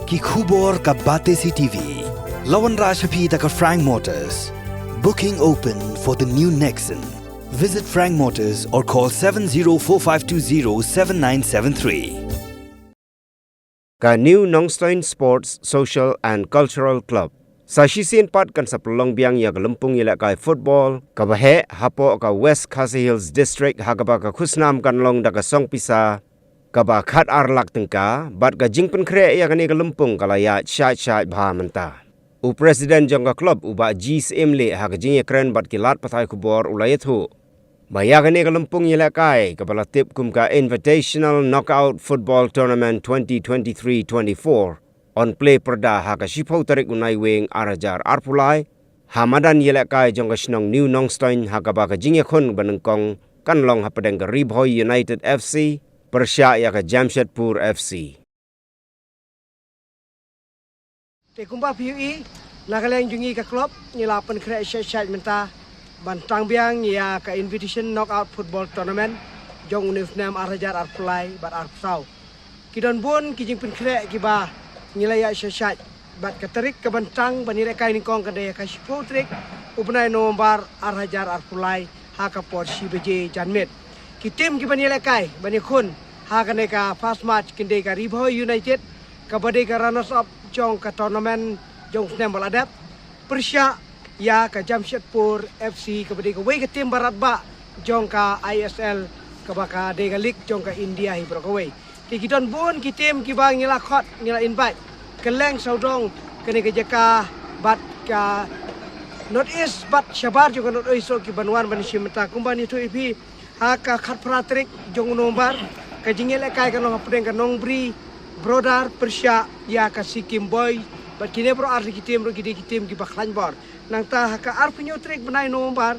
ki khubor ka bate CTV. Lawan Rashapi taka Frank Motors. Booking open for the new Nexon. Visit Frank Motors or call 7045207973. Ka New Nongstoin Sports, Social and Cultural Club. Sa sisin pat kan sa Pelongbiang ya Lumpung Ilakay Football, kabahe hapo ka West Khasi Hills District hagaba ka Kusnam kan long daga song pisa, kaba khat arlak tengka, bat ka jingpen kre ya kan Lumpung kalaya syat bhamanta. U President jong ka club uba Jis Emle ha ka jingye kren bat kilat patai kubor ulayethu. Maya kan Lumpung Ilakay kabala tip kum ka Invitational Knockout Football Tournament 2023-24. On play perda haka shipau tarik unai wing arajar arpulai hamadan yelekai jongka snong New Nongstoin haka baka jingyakon banengkong kanlong hapadeng ka Ribhoy United FC Persya yaka Jamshedpur FC. Tekumba PUE nakaleng jungi ka klub nilapan kre syat menta bantang biang ya ka Invitation Knockout Football Tournament jong unifnam arajar arpulai bat arpsau. Kidon bun kijing pen kre kiba nilai syat bat katarik ke bantang banire kai ningkong kadaya ka shipotrik ubnai nombar arhajar arpulai haka por sibeje janmet ki tim ki banile kai banikun haka ne ka fast match kinde ka Ribhoy United ka bade ka runners up jong ka tournament jong snem baladap Persya ya ka Jamshedpur FC ka bade ka wei ka tim barat ba jong ka ISL ka baka de ka league jong ka India hi brokawei ki don bun ki tim ki bang ngila khot ngila invite keleng saudong kene ke jaka bat ka North East bat Syabar juga North East ki banwan ban simta kumbani tu ipi haka khat pratrik jong nombar ka jingel kai ka no pedeng ka nongbri brodar Persya ya ka Sikkim boy bat kine bro ar ki tim ki baklan bor nang ta haka ar punyo trik banai nombar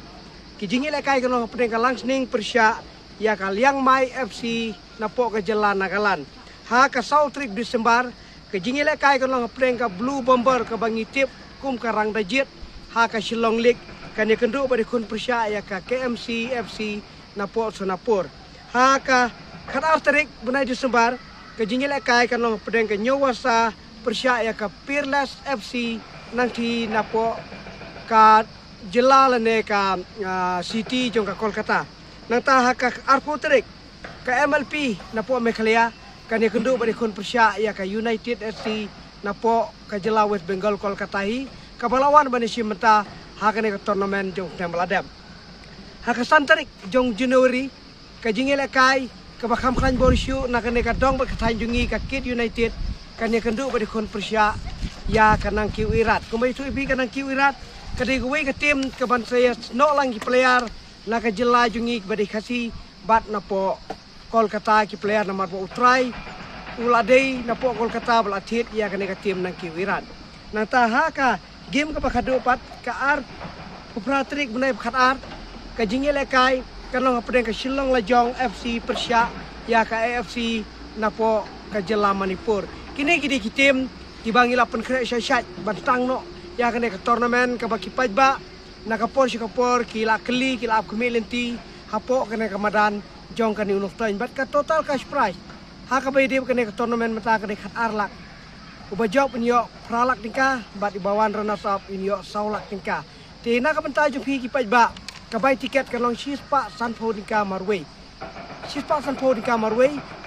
ki jingel kai ka no pedeng ka langsning Persya ya ka Liang Mai FC napok ke jalan nagalan ha ka South Trip Disembar ke jingile kai ka long preng ka Blue Bomber ka bangi tip kum ka rang dajit ha ka Shillong League kan ya kendu bari kun Persya ya ka KMC FC napok Sonapur ha ka khatar tarik bunai Disembar ke jingile kai ka long preng ka Nyawasa Persya ya ka Peerless FC nanti napok ka jelalane ka City jong ka Kolkata nang ta ha ka arpo tarik ka MLP napo Meghalaya kan ya kendu bari kun Persya ya ka United FC napo ka Jela West Bengal Kolkata hi ka balawan bani simenta ha ka ne ka tournament jong tembaladam ha ka santarik jong January ka jingele kai ka bakam khan borsyu na ka ne ka dong ba ka jungi ka Kid United kan ya kendu bari kun Persya ya ka nang Kiu Irat kumbai tu ibi ka nang Kiu Irat ka de gwe ka tim ka ban saya no lang ki player na ka Jela jungi bari khasi bat napo Kolkata ki player nomor po utrai uladei napo Kolkata balatit ya ka negatif nang kiwiran nang taha ka game ka pakado pat ka ar pupratrik bunai khatar ka jingele kai kanong apden ka Shillong Lajong FC Persya ya ka AFC napo ka Jela Manipur kini ki tim tibangila pen kre syat bantang no ya ka ne ka tournament ka bakipaj ba nakapor sikapor kila keli kila ap kemilenti hapo ka ne ka madan jong kan unuk tain bat ka total cash prize ha ka bay ka ne ka tournament mata ka ne khat arlak uba job inyo pralak tingka bat ibawan runners up inyo saulak tingka tina ka banta ju phi ki paj ba ka bay tiket ka long shispa sanpho tingka marway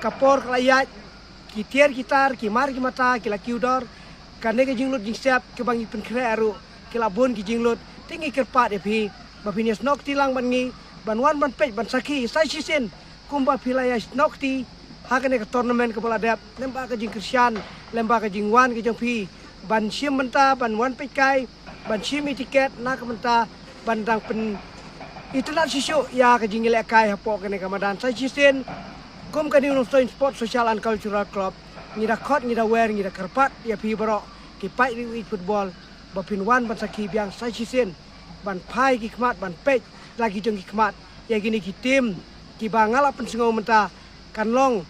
ka por klayat ki tier gitar ki mar ki mata ki la kiudor ka ne ka jinglut jing siap ke bangi pen kre aru ki la bon ki jinglut tingi kerpat e phi ba pinias nok tilang ban ngi banwan ban pej ban saki sai sisin kumba pilaya nokti hakane ka tournament ka baladap lemba ka jing Kristian lemba ka jing wan ka jong pi ban sim menta ban wan pej kai ban simi tiket na ka menta bandang pen itulah sisu ya ka jing ile kai hapo kane ka madan sai sisin kum ka New Nongstoin Sport Social and Cultural Club ngida khot ngida wer ngida karpat ya pi baro ki pai wi football ba pin wan ban saki biang sai sisin ban pai ki khmat ban pej lagi jong hikmat ya gini ki tim ki bangala pen singo menta kanlong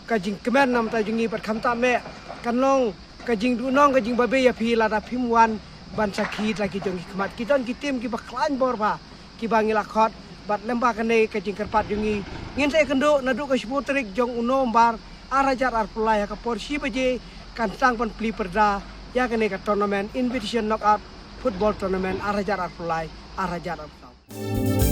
ka jing kemen nam ta jingi pat kham ta me kanlong ka jing du nong ka jing babe ya phi la da phimwan ban sakit lagi jong hikmat ki don ki tim ki baklan bor ba ki bangila khot bat lemba kane ka jing kerpat jingi ngin se kendo nadu ka sputrik jong unom bar arajar arpulai ka por si beje kan tang pan pli perda ya kene ka tournament invitation knockout football tournament Arajat Arfulai Arajat Arfau.